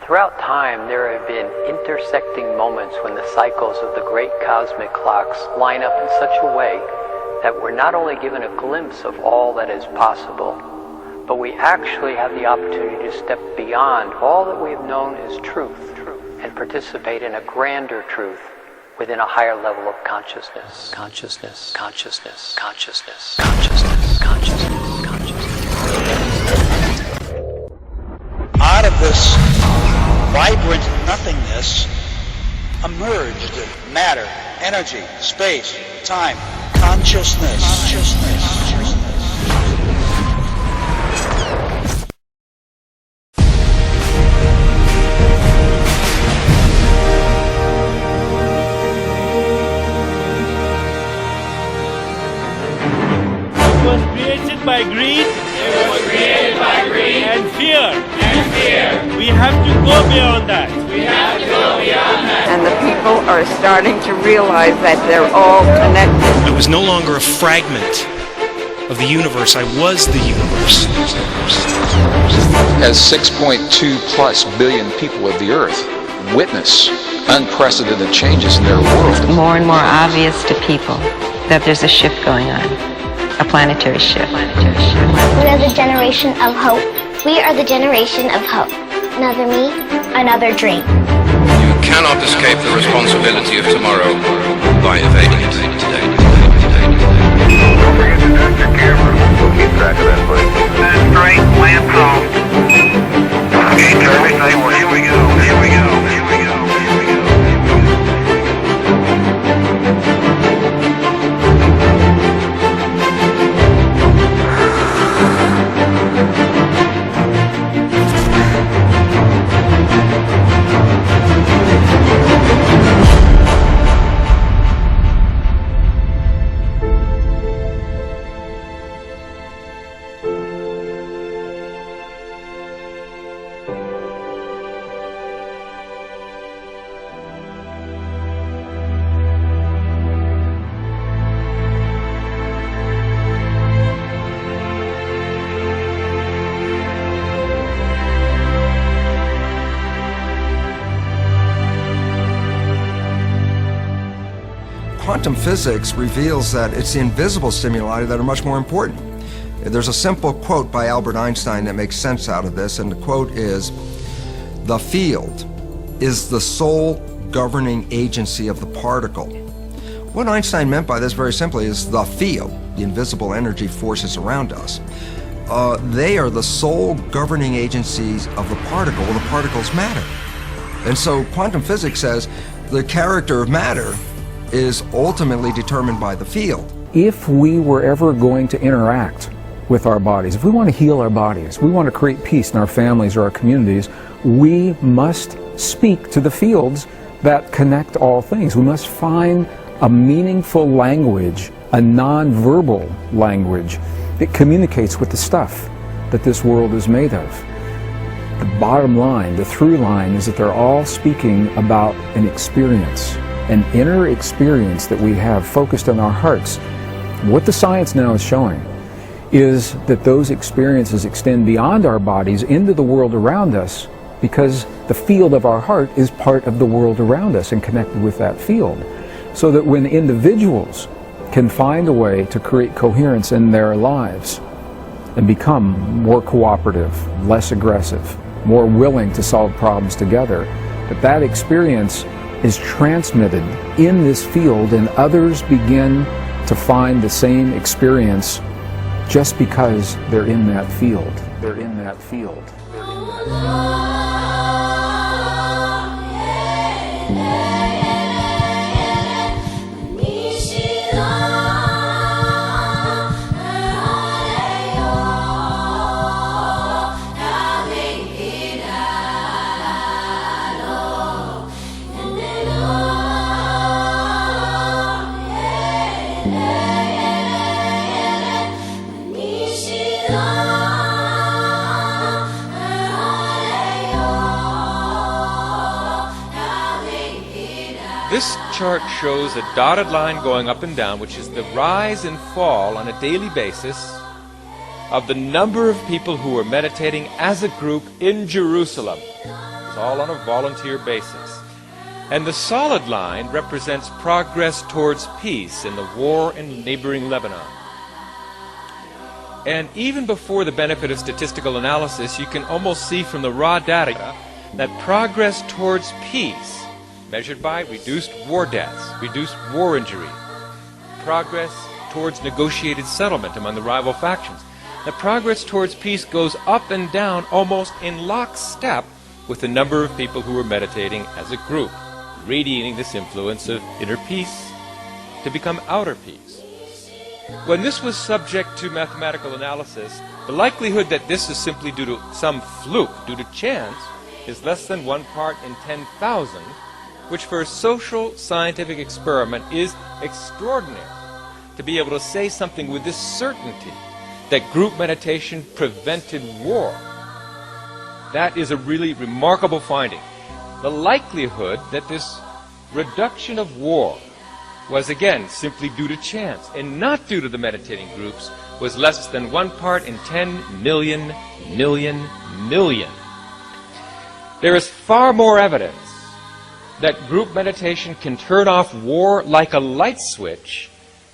Throughout time, there have been intersecting moments when the cycles of the great cosmic clocks line up in such a way that we're not only given a glimpse of all that is possible, but we actually have the opportunity to step beyond all that we have known as truth and participate in a grander truth within a higher level of consciousness. Consciousness, consciousness, consciousness, consciousness, consciousness, consciousness. Out of this vibrant nothingness emerged matter, energy, space, time, consciousness. It was created by greed. It was created by greed and fear. We have to go beyond that. We have to go beyond that. And the people are starting to realize that they're all connected. I was no longer a fragment of the universe. I was the universe. As 6.2 plus billion people of the earth witness unprecedented changes in their world. More and more obvious to people that there's a shift going on, a planetary shift. We are the generation of hope. We are the generation of hope. Another me, another dream. You cannot escape the responsibility of tomorrow by evading it today. Don't forget to touch your camera. We'll keep track of that, please. Straight, lamp on. Okay, Kirby, say, well, here we go, here we go, here we go, here we go. Quantum physics reveals that it's the invisible stimuli that are much more important. There's a simple quote by Albert Einstein that makes sense out of this, and the quote is, "The field is the sole governing agency of the particle." What Einstein meant by this very simply is the field, the invisible energy forces around us. They are the sole governing agencies of the particle. Well, the particles matter. And so quantum physics says the character of matter is ultimately determined by the field. If we were ever going to interact with our bodies, if we want to heal our bodies, we want to create peace in our families or our communities, we must speak to the fields that connect all things. We must find a meaningful language, a non-verbal language that communicates with the stuff that this world is made of. The bottom line, the through line, is that they're all speaking about an experience, an inner experience that we have focused on our hearts. What the science now is showing is that those experiences extend beyond our bodies into the world around us, because the field of our heart is part of the world around us and connected with that field. So that when individuals can find a way to create coherence in their lives and become more cooperative, less aggressive, more willing to solve problems together, that experience is transmitted in this field, and others begin to find the same experience just because they're in that field. They're in that field. They're in that field. This chart shows a dotted line going up and down, which is the rise and fall on a daily basis of the number of people who are meditating as a group in Jerusalem. all on a volunteer basis. And the solid line represents progress towards peace in the war in neighboring Lebanon. And even before the benefit of statistical analysis, you can almost see from the raw data that progress towards peace, measured by reduced war deaths, reduced war injury, progress towards negotiated settlement among the rival factions, that progress towards peace goes up and down almost in lockstep with the number of people who are meditating as a group, radiating this influence of inner peace to become outer peace. When this was subject to mathematical analysis, the likelihood that this is simply due to some fluke, due to chance, is less than 1 part in 10,000, which for a social scientific experiment is extraordinary. To be able to say something with this certainty, that group meditation prevented war, that is a really remarkable finding. The likelihood that this reduction of war was again simply due to chance and not due to the meditating groups was less than 1 part in 10 million. There is far more evidence that group meditation can turn off war like a light switch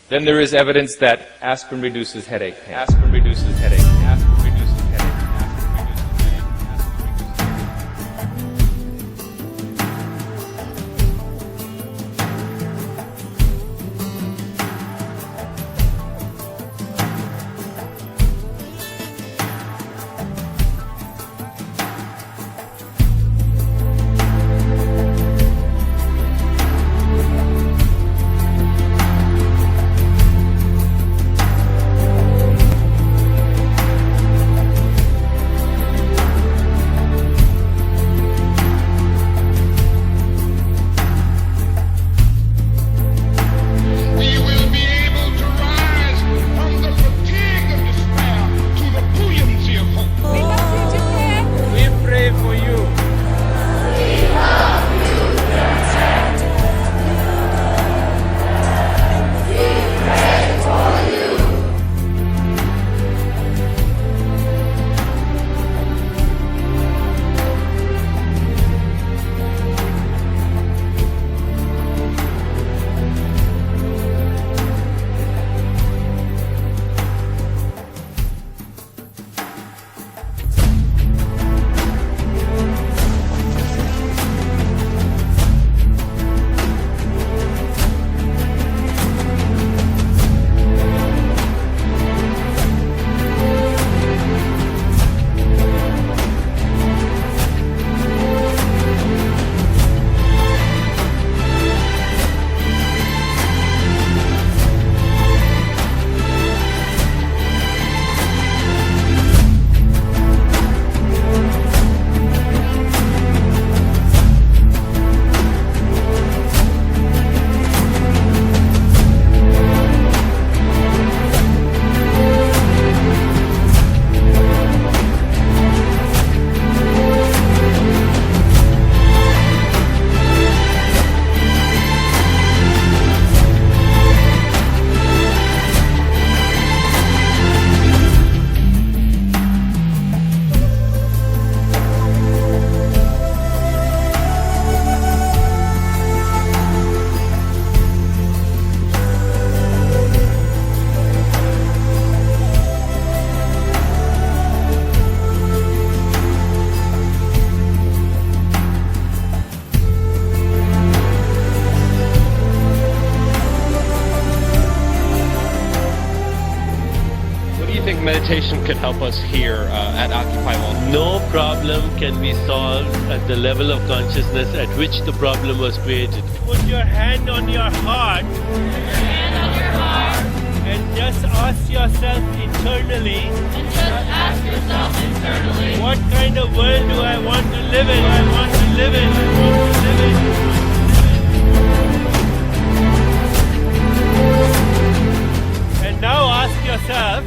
than there is evidence that aspirin reduces headache pain. Aspirin reduces headache. Aspirin reduces headache. Aspirin reduces headache. Meditation can help us here at Occupy Wall. No problem can be solved at the level of consciousness at which the problem was created. Put your hand on your heart. And just ask yourself internally. What kind of world do I want to live in? I want to live in. I want to live in. And now ask yourself,